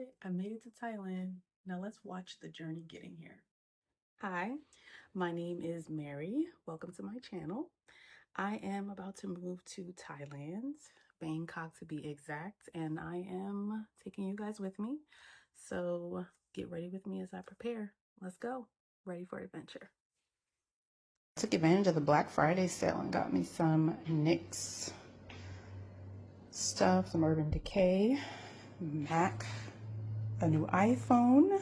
it. I made it to Thailand. Now let's watch the journey getting here. Hi, my name is Mary. Welcome to my channel. I am about to move to Thailand, Bangkok to be exact, and I am taking you guys with me. So get ready with me as I prepare. Let's go. Ready for adventure. Took advantage of the Black Friday sale and got me some NYX stuff, some Urban Decay, Mac, a new iPhone,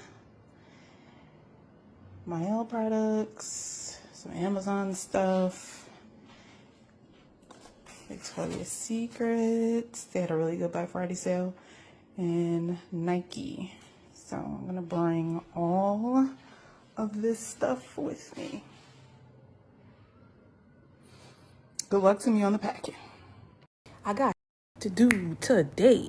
my nail products, some Amazon stuff, Victoria's Secret. They had a really good Black Friday sale, and Nike. So I'm gonna bring all of this stuff with me. Good luck to me on the packing. I got to do today,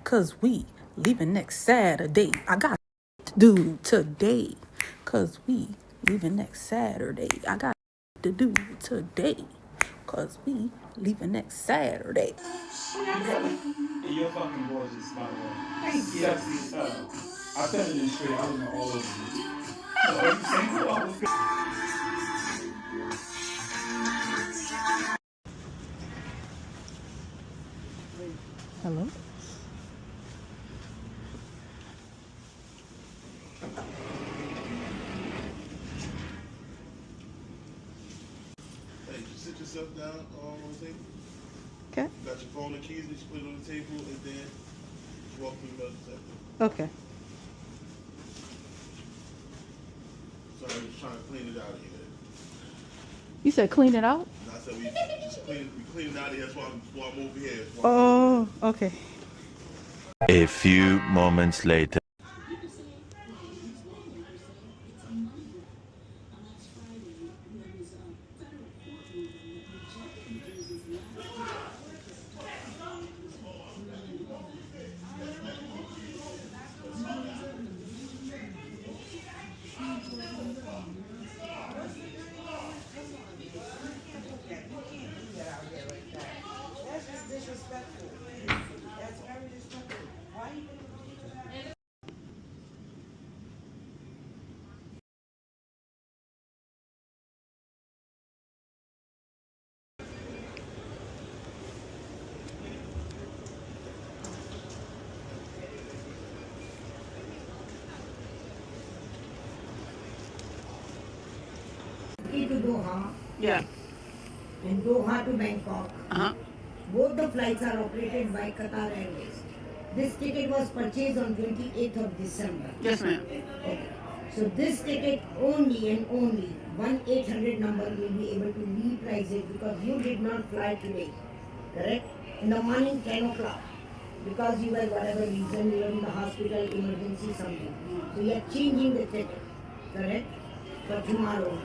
cause we leaving next Saturday. I got to do today, cause we leaving next Saturday. I got to do today, cause we leaving next Saturday. You're fucking gorgeous, by the way. Thank you. Sexy as hell. I fed it in straight. I was all over you. Are you single? Hello? Hey, just sit yourself down on the table. Okay. You got your phone and keys, just put it on the table, and then just walk through the other side. Okay. Sorry, I'm just trying to clean it out of here. You said clean it out? And I said we clean it out of here. That's why I'm over here. Oh, okay. A few moments later. To Doha Yeah. and Doha to Bangkok. Uh-huh. Both the flights are operated by Qatar Airways. This ticket was purchased on 28th of December. Yes, ma'am. Okay. So this ticket only and only 1-800 number will be able to reprice it because you did not fly today. Correct? In the morning 10 o'clock. Because you were whatever reason, you were in the hospital, emergency, something. So you are changing the ticket. Correct? For tomorrow.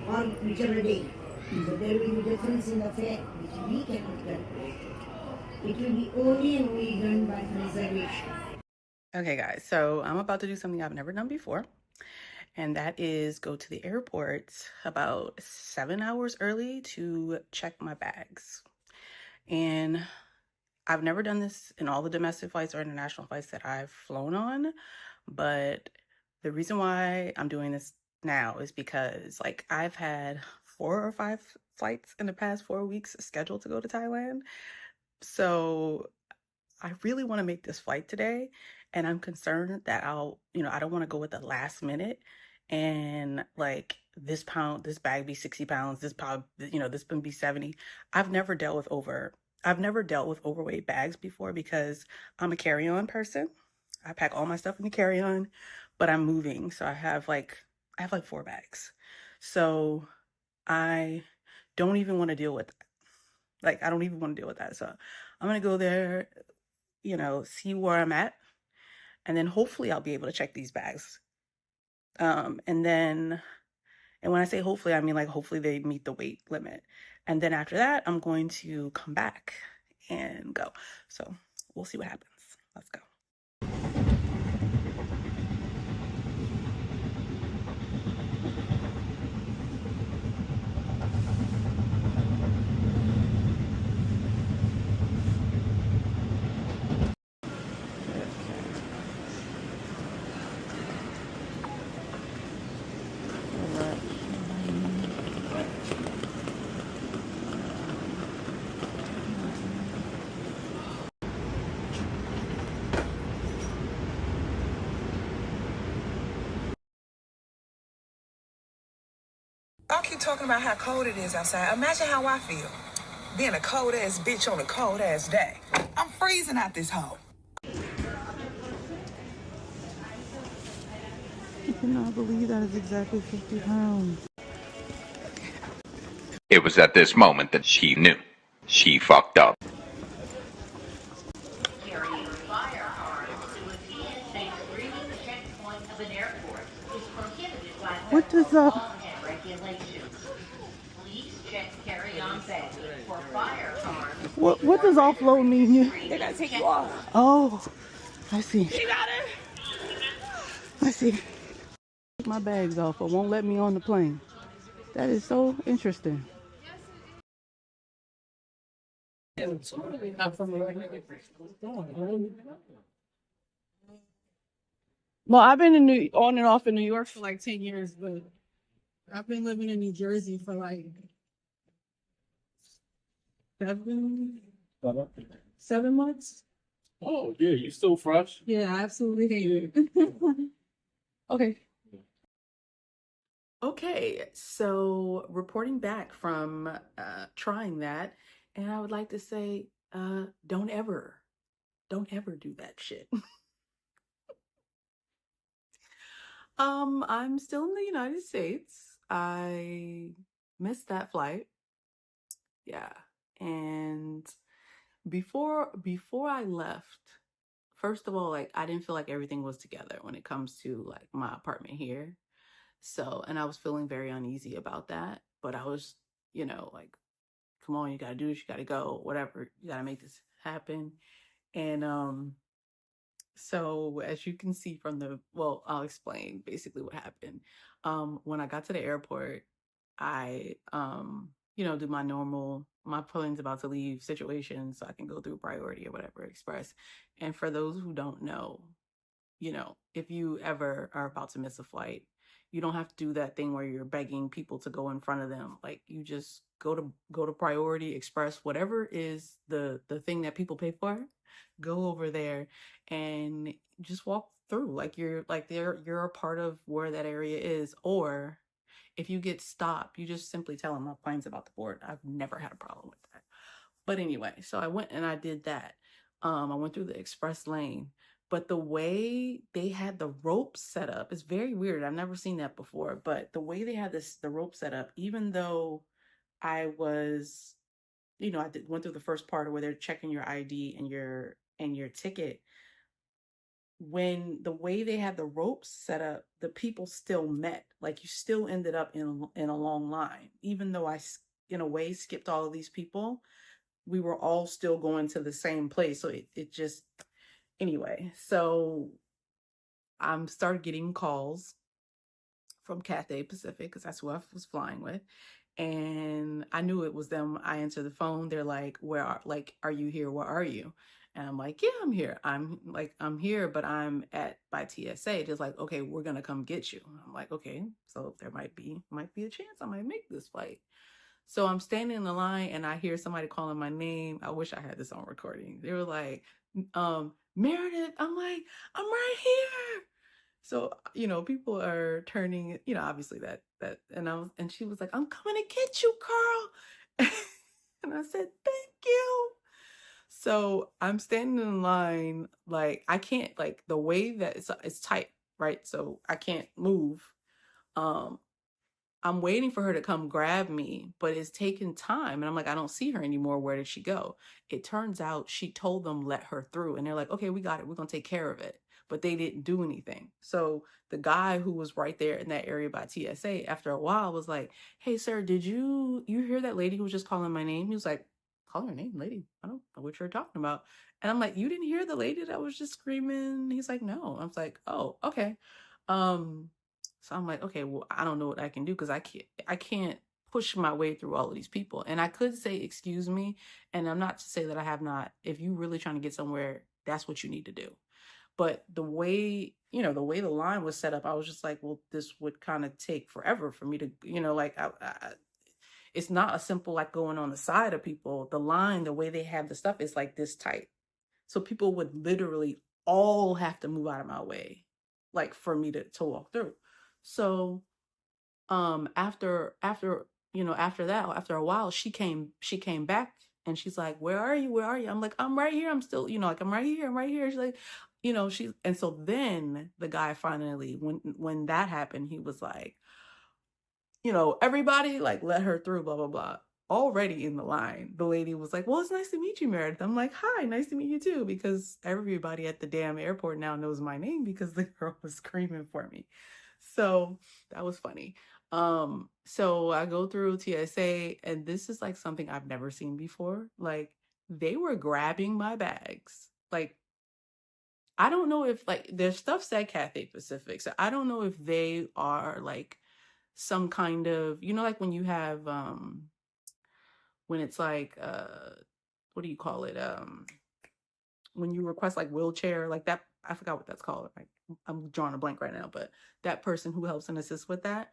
Or whichever day. So there will be difference in the fare which we cannot calculate. It will be only and only done by reservation. Okay, guys, so I'm about to do something I've never done before, and that is go to the airport about 7 hours early to check my bags. And I've never done this in all the domestic flights or international flights that I've flown on, but the reason why I'm doing this now is because like I've had 4 or 5 flights in the past 4 weeks scheduled to go to Thailand. So I really want to make this flight today, and I'm concerned that I don't want to go at the last minute and like this bag be 60 pounds, this pound, this one be 70. I've never dealt with overweight bags before because I'm a carry-on person. I pack all my stuff in the carry-on, but I'm moving. So I have like 4 bags. So I don't even want to deal with that. Like, I don't even want to deal with that. So I'm going to go there, see where I'm at. And then hopefully I'll be able to check these bags. And when I say hopefully, I mean like hopefully they meet the weight limit. And then after that, I'm going to come back and go. So we'll see what happens. Let's go. Y'all keep talking about how cold it is outside. Imagine how I feel. Being a cold ass bitch on a cold ass day. I'm freezing out this hole. I cannot believe that is exactly 50 pounds. It was at this moment that she knew. She fucked up. Carrying firearms to a TSA screening checkpoint of an airport is prohibited by What does federal law and regulations. Please check carry-on baggage for firearms. what does offload mean? They gotta take you off. Oh, I see. I see. Take my bags off, but won't let me on the plane. That is so interesting. Well, I've been on and off in New York for like 10 years, but I've been living in New Jersey for like 7 months. Oh, yeah, you still fresh? Yeah, I absolutely hate it. Okay. Okay, so reporting back from trying that, and I would like to say, don't ever do that shit. I'm still in the United States. I missed that flight. Yeah. And before I left, first of all, like I didn't feel like everything was together when it comes to like my apartment here. So, and I was feeling very uneasy about that, but I was, like, come on, you gotta do this, you gotta go, whatever, you gotta make this happen. And so as you can see from well, I'll explain basically what happened. When I got to the airport, I do my plane's about to leave situation, so I can go through priority or whatever express. And for those who don't know, if you ever are about to miss a flight, you don't have to do that thing where you're begging people to go in front of them. Like you just go to priority express, whatever is the thing that people pay for, go over there and just walk through like you're a part of where that area is. Or if you get stopped, you just simply tell them my plane's about to board. I've never had a problem with that. But anyway, so I went and I did that. I went through the express lane, but the way they had the ropes set up is very weird. I've never seen that before, but the way they had the rope set up, even though I was, went through the first part where they're checking your ID and your ticket. When the way they had the ropes set up, the people still met. Like you still ended up in a long line, even though I, in a way, skipped all of these people. We were all still going to the same place. So it just, anyway, so I started getting calls from Cathay Pacific because that's who I was flying with. And I knew it was them. I answered the phone. They're like, are you here? Where are you? And I'm like, yeah, I'm here. I'm here, but I'm by TSA. Just like, okay, we're going to come get you. I'm like, okay, so there might be a chance I might make this flight. So I'm standing in the line and I hear somebody calling my name. I wish I had this on recording. They were like, Meredith. I'm like, I'm right here. So, people are turning, obviously that, and she was like, I'm coming to get you, Carl. And I said, thank you. So I'm standing in line, like, I can't, like, the way that it's tight, right? So I can't move. I'm waiting for her to come grab me, but it's taking time. And I'm like, I don't see her anymore. Where did she go? It turns out she told them, let her through. And they're like, okay, we got it. We're going to take care of it. But they didn't do anything. So the guy who was right there in that area by TSA, after a while was like, hey, sir, did you hear that lady who was just calling my name? He was like, call her name, lady. I don't know what you're talking about. And I'm like, you didn't hear the lady that was just screaming? He's like, no. I was like, oh, okay. So I'm like, okay, well, I don't know what I can do because I can't push my way through all of these people. And I could say, excuse me. And I'm not to say that I have not. If you really trying to get somewhere, that's what you need to do. But the way the line was set up, I was just like, well, this would kind of take forever for me to, it's not a simple like going on the side of people. The line, the way they have the stuff is like this tight. So people would literally all have to move out of my way, like for me to walk through. So after that, after a while, she came back and she's like, where are you? Where are you? I'm like, I'm right here. I'm still, like, I'm right here. I'm right here. She's like, and so then the guy finally, when that happened, he was like, everybody like let her through, blah, blah, blah. Already in the line, the lady was like, well, it's nice to meet you, Meredith. I'm like, hi, nice to meet you too, because everybody at the damn airport now knows my name because the girl was screaming for me. So that was funny. So I go through TSA, and this is like something I've never seen before. Like, they were grabbing my bags. Like, I don't know if, like, their stuff said Cathay Pacific, so I don't know if they are like some kind of, like when you have when it's like what do you call it, when you request like wheelchair, like that, I forgot what that's called, like I'm drawing a blank right now, but that person who helps and assists with that,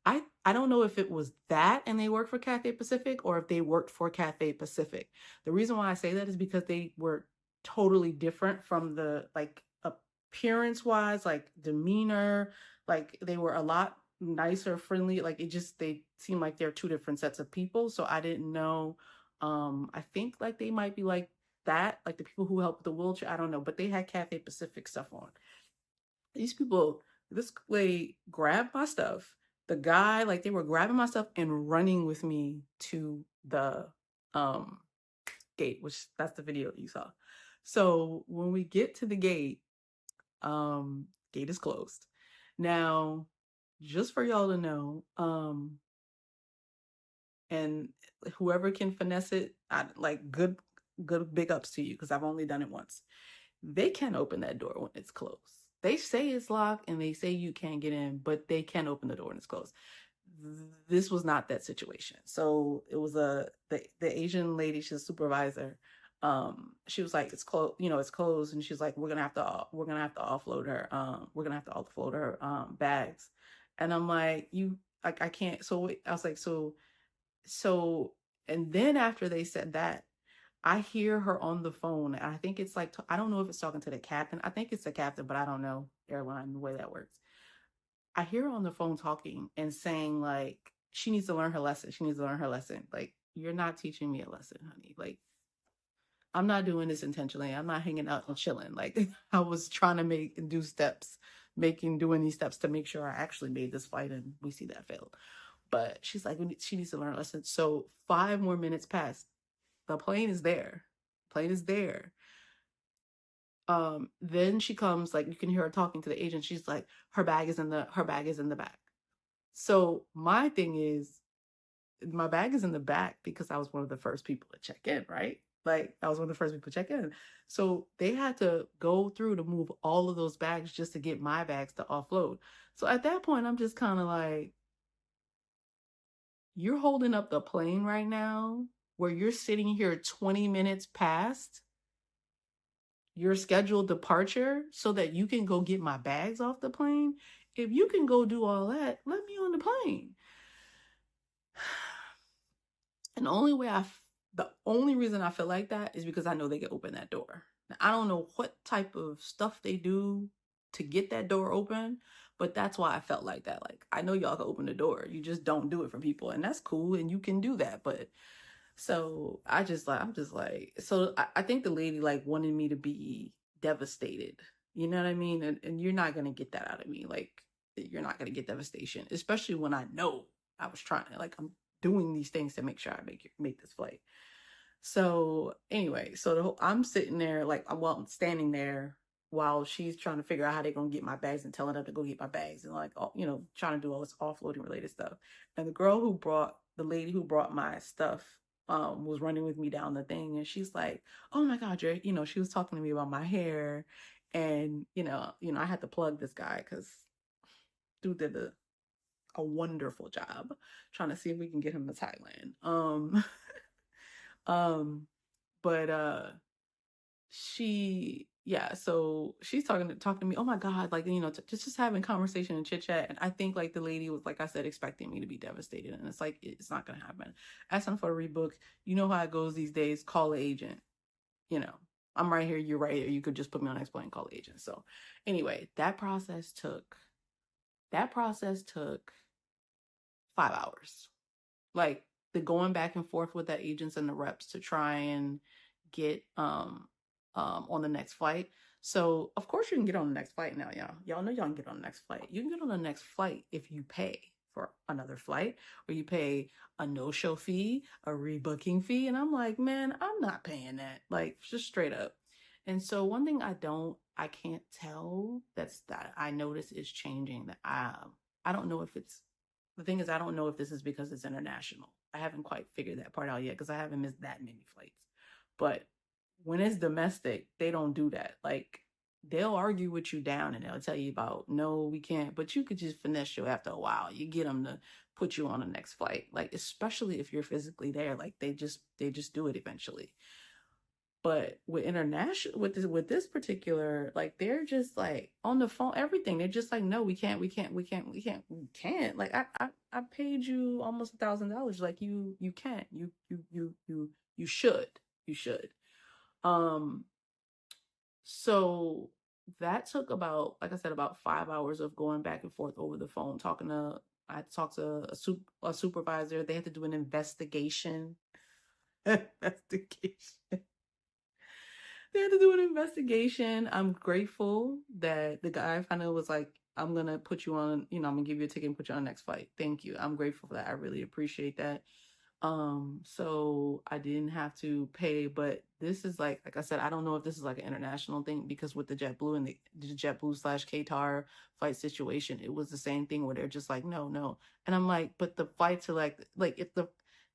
I don't know if it was that and they worked for Cathay Pacific, or if they worked for Cathay Pacific. The reason why I say that is because they were totally different from the, like, appearance wise, like demeanor, like they were a lot nicer, friendly, like they seemed like they're two different sets of people. So I didn't know. I think like they might be like that, like the people who help with the wheelchair, I don't know, but they had Cathay Pacific stuff on. These people, this lady grabbed my stuff. The guy, like, they were grabbing my stuff and running with me to the gate, which that's the video you saw. So when we get to the gate is closed. Now, just for y'all to know, and whoever can finesse it, like, good big ups to you, because I've only done it once. They can't open that door when it's closed. They say it's locked and they say you can't get in, but they can't open the door when it's closed. This was not that situation. So it was the Asian lady, she's a supervisor. She was like, it's closed, it's closed, and she's like, we're gonna have to offload her. We're gonna have to offload her bags. And I'm like, I can't. So I was like, so, and then after they said that, I hear her on the phone. I think it's like, I don't know if it's talking to the captain. I think it's the captain, but I don't know airline, the way that works. I hear her on the phone talking and saying, like, she needs to learn her lesson. She needs to learn her lesson. Like, you're not teaching me a lesson, honey. Like, I'm not doing this intentionally. I'm not hanging out and chilling. Like, I was trying to doing these steps to make sure I actually made this flight, and we see that failed. But she's like, she needs to learn a lesson. So 5 more minutes passed. The plane is there. Then she comes, like, you can hear her talking to the agent. She's like, her bag is in the back. So my thing is, my bag is in the back because I was one of the first people to check in, right? Like, I was one of the first people to check in. So they had to go through to move all of those bags just to get my bags to offload. So at that point, I'm just kind of like, you're holding up the plane right now, where you're sitting here 20 minutes past your scheduled departure so that you can go get my bags off the plane. If you can go do all that, let me on the plane. And the only reason I feel like that is because I know they can open that door. Now, I don't know what type of stuff they do to get that door open, but that's why I felt like that. Like, I know y'all can open the door. You just don't do it for people, and that's cool, and you can do that. But so I'm just like, so I think the lady, like, wanted me to be devastated. You know what I mean? And you're not gonna get that out of me. Like, you're not gonna get devastation, especially when I know I was trying to, like, I'm doing these things to make sure I make this flight. So anyway, I'm sitting there, like, I'm standing there while she's trying to figure out how they're gonna get my bags and telling them to go get my bags, and, like, all, trying to do all this offloading related stuff. And the lady who brought my stuff was running with me down the thing, and she's like, oh my God, she was talking to me about my hair, and I had to plug this guy because dude did a wonderful job trying to see if we can get him to Thailand. But so she's talking to me, oh my God, like, just having conversation and chit chat. And I think, like, the lady was, like I said, expecting me to be devastated, and it's like, it's not gonna happen. Asking for a rebook, you know how it goes these days, call the agent. I'm right here, you're right here, you could just put me on next plane, call the agent. So anyway, that process took 5 hours. Like the going back and forth with the agents and the reps to try and get on the next flight. So of course you can get on the next flight now, y'all. Y'all know y'all can get on the next flight. You can get on the next flight if you pay for another flight, or you pay a no-show fee, a rebooking fee. And I'm like, man, I'm not paying that. Like, just straight up. And so one thing I can't tell that I notice is changing. That I don't know if it's, the thing is, I don't know if this is because it's international. I haven't quite figured that part out yet because I haven't missed that many flights. But when it's domestic, they don't do that. Like, they'll argue with you down and they'll tell you about, no, we can't, but you could just finesse you after a while. You get them to put you on the next flight. Like, especially if you're physically there, like they just do it eventually. But with international, with this particular, like, they're just like on the phone, everything. They're just like, no, we can't. Like, I paid you almost $1,000. Like, you can't. You should. So that took about, like I said, about 5 hours of going back and forth over the phone, I talked to a supervisor. They had to do an investigation. They had to do an investigation. I'm grateful that the guy finally was like, I'm going to put you on, I'm going to give you a ticket and put you on the next flight. Thank you. I'm grateful for that. I really appreciate that. So I didn't have to pay, but this is like I said, I don't know if this is like an international thing, because with the JetBlue and the JetBlue/Qatar flight situation, it was the same thing where they're just like, no. And I'm like, but the flights are like if the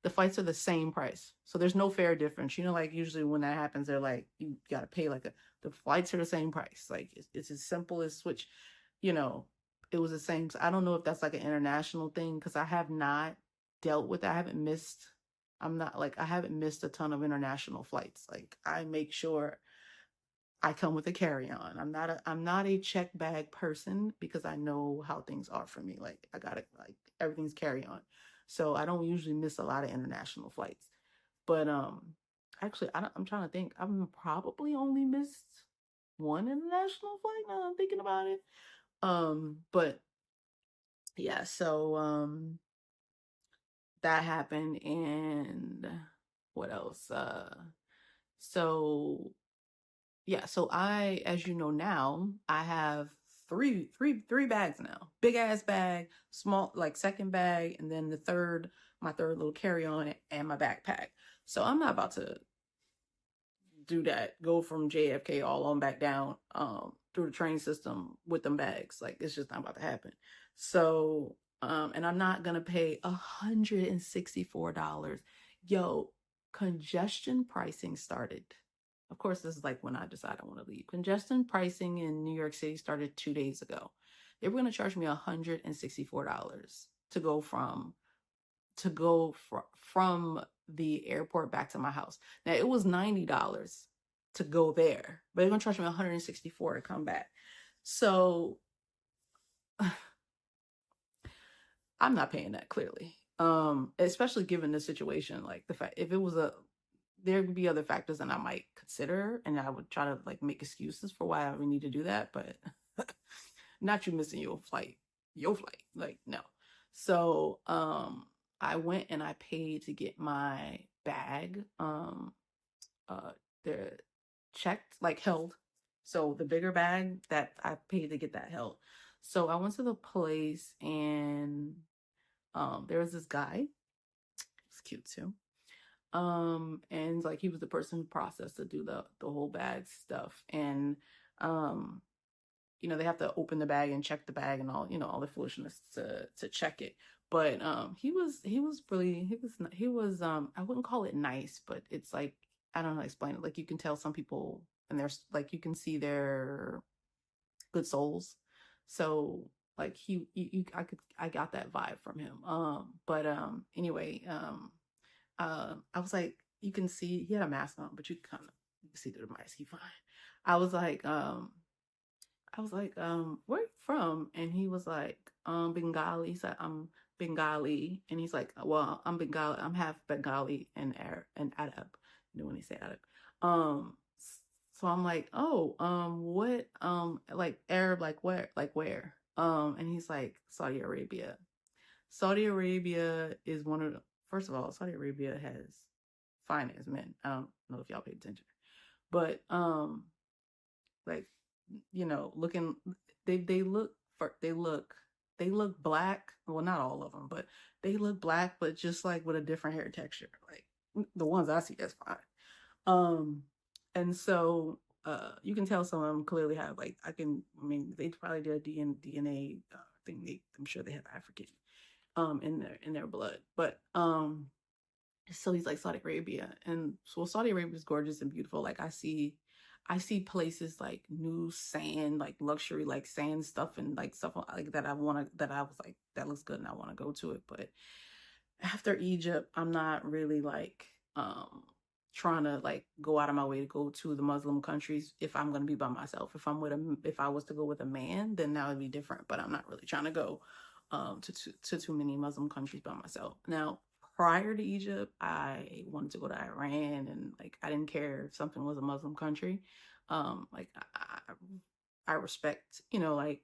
flights are the same price. So there's no fare difference. Like usually when that happens, they're like, you got to pay the flights are the same price. Like it's as simple as switch, it was the same. So I don't know if that's like an international thing, because I have not dealt with it. I haven't missed a ton of international flights. Like, I make sure I come with a carry-on. I'm not a check bag person, because I know how things are for me. Like, I got it, like everything's carry-on. So I don't usually miss a lot of international flights. But actually I'm trying to think. I've probably only missed one international flight now that I'm thinking about it. But yeah, so that happened. And what else? So I, as you know now, I have three bags now. Big ass bag, small, like second bag, and then my third little carry-on, and my backpack. So I'm not about to do that, go from JFK all on back down through the train system with them bags. Like, it's just not about to happen. So and I'm not gonna pay $164. Yo, congestion pricing started. Of course, this is like when I decided I want to leave. Congestion pricing in New York City started 2 days ago. They were going to charge me $164 to go from the airport back to my house. Now, it was $90 to go there, but they're going to charge me $164 to come back. So I'm not paying that, clearly. Especially given the situation, like the fact, if it was there would be other factors that I might consider, and I would try to like make excuses for why I would need to do that, but not you missing your flight, like, no. So I went and I paid to get my bag they're checked, like held. So the bigger bag, that I paid to get that held. So I went to the place, and there was this guy. He's cute too. And like, he was the person who processed to do the whole bag stuff. And they have to open the bag and check the bag and all, all the foolishness to check it. But he was I wouldn't call it nice, but it's like, I don't know how to explain it. Like, you can tell some people, and there's like, you can see they're good souls. So like, I got that vibe from him. Anyway, I was like, you can see he had a mask on, but you can see through the mask. He fine. I was like, where you from? And he was like, Bengali. He said, I'm Bengali. And he's like, well, I'm Bengali. I'm half Bengali and Arab. You know when they say Arab. So I'm like, oh, what, like Arab, like where? And he's like, Saudi Arabia. Saudi Arabia is one of the, first of all, Saudi Arabia has fine as men. I don't know if y'all paid attention, but like, you know, looking, they look for they look black. Well, not all of them, but they look black, but just like with a different hair texture. Like the ones I see, that's fine. And so you can tell some of them clearly have like I mean they probably did a DNA thing. I'm sure they have African in their blood, but so he's like Saudi Arabia, and so Saudi Arabia is gorgeous and beautiful. Like I see places like new sand, like luxury, like sand stuff and like stuff like that. I was like, that looks good and I want to go to it. But after Egypt, I'm not really like trying to like go out of my way to go to the Muslim countries if I'm going to be by myself. If I was to go with a man, then that would be different. But I'm not really trying to go to too many Muslim countries by myself. Now, prior to Egypt, I wanted to go to Iran, and like I didn't care if something was a Muslim country. Like I respect, you know, like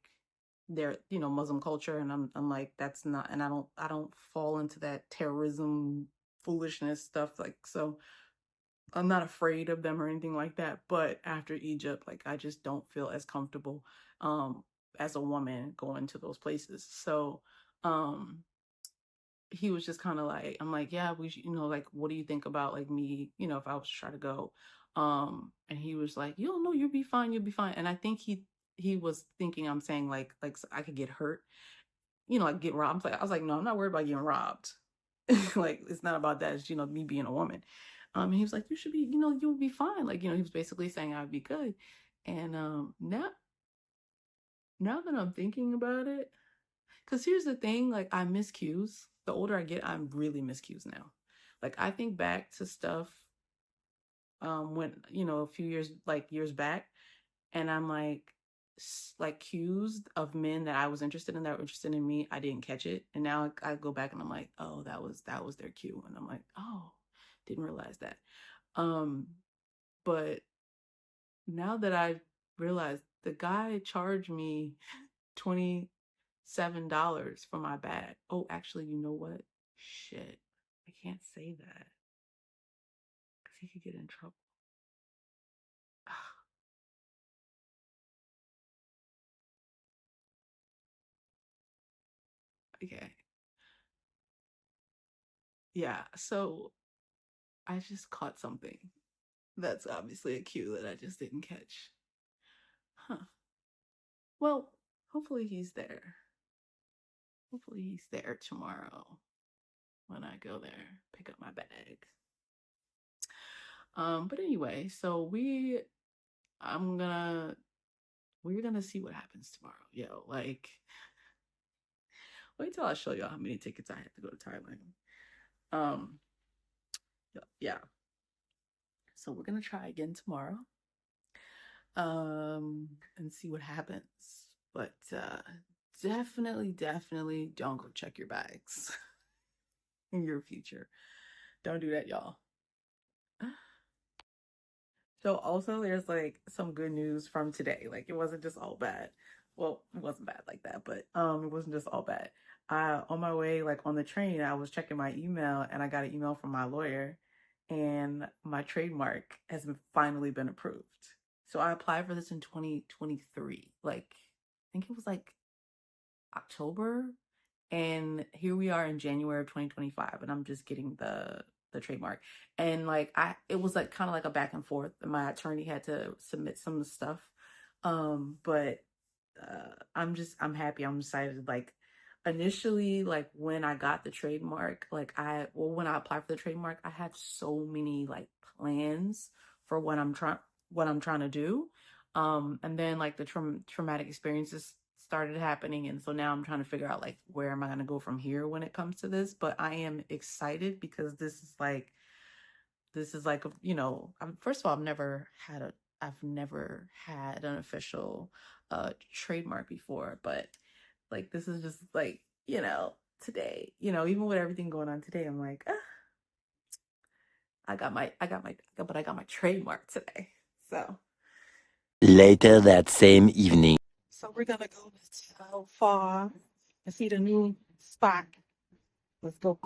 their, you know, Muslim culture, and I'm like, that's not, and I don't fall into that terrorism foolishness stuff. Like, so I'm not afraid of them or anything like that. But after Egypt, like I just don't feel as comfortable as a woman going to those places. So he was just kind of like, I'm like, yeah, we should, you know, like, what do you think about like me, you know, if I was to try to go? And he was like, you don't know, you'll be fine. And I think he was thinking I'm saying like I could get hurt, you know, like get robbed. I was like, no, I'm not worried about getting robbed. Like, it's not about that. It's, you know, me being a woman. And he was like, you should be, you know, you'll be fine. Like, you know, he was basically saying I'd be good. And now that I'm thinking about it, because here's the thing, like I miss cues. The older I get, I really miss cues now. Like I think back to stuff when, you know, a few years back, and I'm like cues of men that I was interested in that were interested in me. I didn't catch it. And now I go back and I'm like, oh, that was their cue. And I'm like, oh, didn't realize that. But now that I realized, the guy charged me $27 for my bag. Oh, actually, you know what? Shit. I can't say that because he could get in trouble. Okay. Yeah. So I just caught something. That's obviously a cue that I just didn't catch. Huh. Well, hopefully he's there. Hopefully he's there tomorrow when I go there, pick up my bag. But anyway, so we're gonna see what happens tomorrow. Yo, like, wait till I show y'all how many tickets I had to go to Thailand. Yeah. So we're gonna try again tomorrow. And see what happens. But definitely don't go check your bags in your future. Don't do that, y'all. So also there's like some good news from today. Like it wasn't just all bad. Well, it wasn't bad like that, but it wasn't just all bad. On my way, like on the train, I was checking my email and I got an email from my lawyer, and my trademark has finally been approved. So I applied for this in 2023. Like I think it was like October, and here we are in January of 2025, and I'm just getting the trademark. And like it was like kind of like a back and forth. My attorney had to submit some stuff, but I'm happy. I'm excited. Like initially, like when I got the trademark, like when I applied for the trademark, I had so many like plans for what I'm trying to do, and then like the traumatic experiences started happening, and so now I'm trying to figure out like where am I going to go from here when it comes to this. But I am excited because this is like you know, first of all, I've never had an official trademark before, but like this is just like, you know, today, you know, even with everything going on today, I'm like, I got my trademark today. So Later that same evening. we're gonna go to Far and see the new spot Let's go.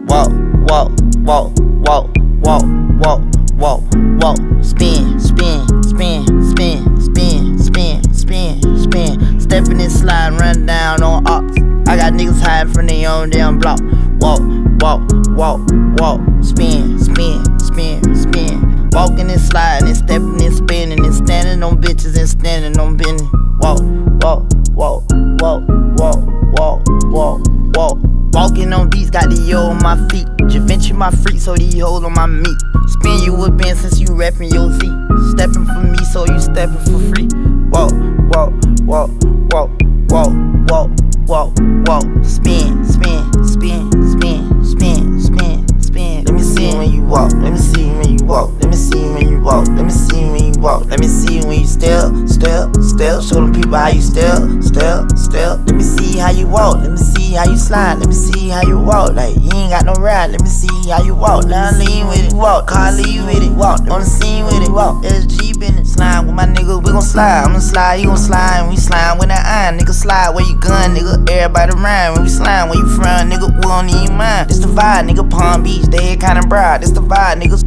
Walk, walk, walk, walk, walk, walk, walk, walk. Spin, spin, spin, spin, spin, spin, spin, spin. Stepping and sliding, run down on ops. I got niggas hiding from their own damn block. Walk, walk, walk, walk. Spin, spin, spin, spin. Walking and sliding and stepping and spinning and standing on bitches and standing on business. Walk, walk, walk, walk, walk, walk, walk, walk. Walking on beats, got the yo on my feet. Javinci my freak, so these hoes on my meat. Spin you a bin since you reppin' your Z. Steppin' for me, so you steppin' for free. Walk, walk, walk, walk, walk, walk, walk, walk. Spin, spin, spin, spin, spin, spin, spin. Let me see when you walk. Let me see when you walk. Let me see when you walk. Let me see when you walk. Let me see when you step, step, step. Show them people how you step, step, step. Let me see how you walk. Let me see how you slide. Let me see how you walk. Like you ain't got no ride. Let me see how you walk. Now lean with it, walk. Car lean with it, walk. On the scene with it, walk. SG business. Slide with my niggas, we gon' slide. I'm gon' slide, you gon' slide. And we slide with that iron. Nigga slide where you gun, nigga. Everybody rhyme. When we slide, where you from, nigga, we don't need mine. This the vibe, nigga. Palm Beach, they kinda broad. This the vibe, niggas.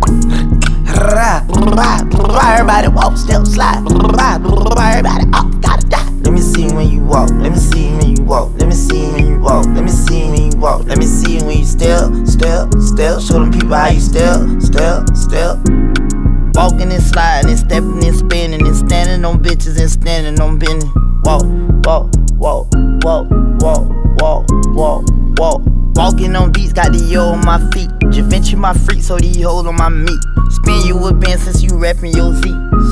Everybody walk, step, slide. Everybody up, gotta die. Let me see when you walk. Let me see when you walk. Let me see when you walk. Let me see when you walk. Let me see when you step, step, step. Show them people how you step, step, step. Walking and sliding and stepping and spinning and standing on bitches and standing on business. Walk, walk, walk, walk, walk, walk, walk, walk. Walking on beats, got the yo on my feet. Javinci my freak, so these hoes on my meat. Spin you a bin since you reppin' your Z.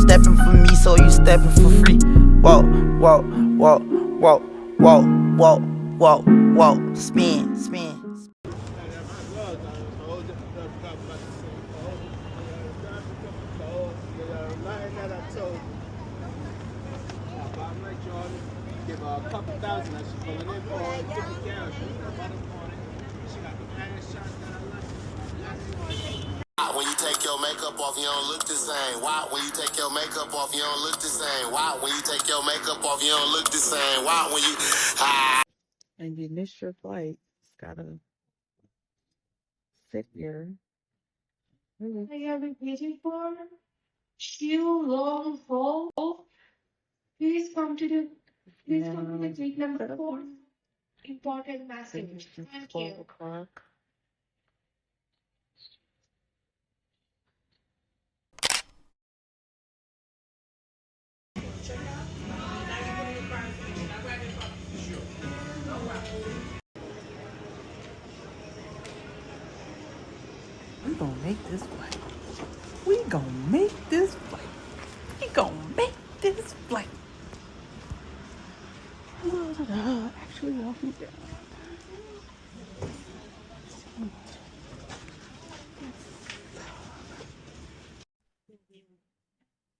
Steppin' for me, so you steppin' for free. Walk, walk, walk, walk, walk, walk, walk, walk. Spin, spin. Give her a couple thousand that she's pulling in for her, 50 down. She got about this morning. She got the baddest shots that I like. When you take your makeup off, you don't look the same. Why? When you take your makeup off, you don't look the same. Why? When you take your makeup off, you don't look the same. Why? When you And you missed your flight. It's gotta sit here. I have been waiting for too long for. Please come to the gate number 4. Important message. Thank you. 12 o'clock. We gonna make this flight. We gonna make this flight. We gonna make this flight. Actually walking down.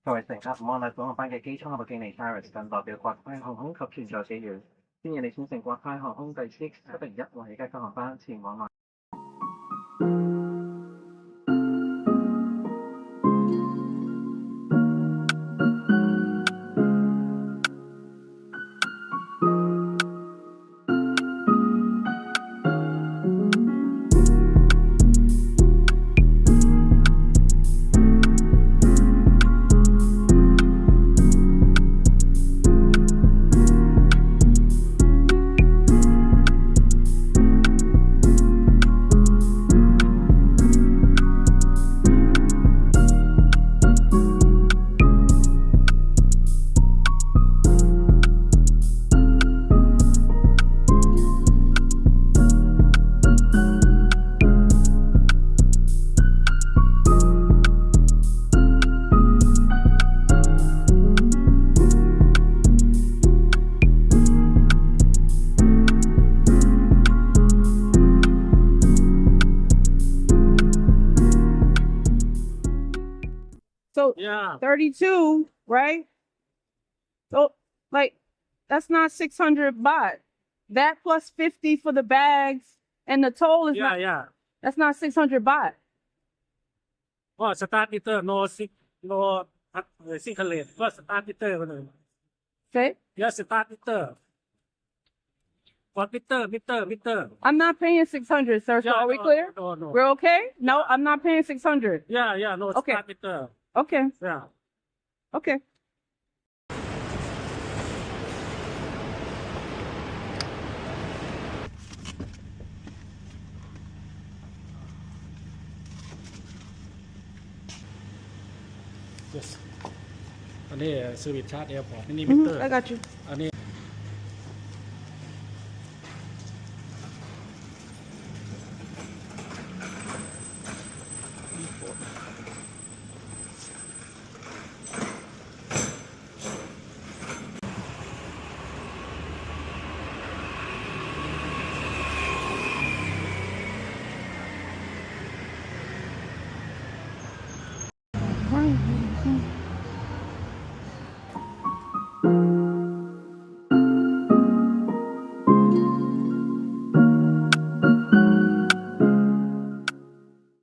各位乘客唔好嚟本航班嘅機艙後經理 Iris 近代表國泰航空及全球企業，建議你選乘國泰航空第 CX701 為嘅航班前往馬。So yeah, 32, right? So like that's not 600 baht. That plus 50 for the bags And the toll is Yeah, not. yeah. That's not 600 baht. Oh, start meter, no single lane. What start meter? Say. Yes, start meter. What meter? I'm not paying 600, sir. So Yeah, are we no, clear? no. We're okay? No, I'm not paying 600. Yeah, no Okay. start meter. Okay. Yeah. Okay. Yes. อันนี้ service charge airport นี่มิเตอร์ I got you. อันนี้ Right.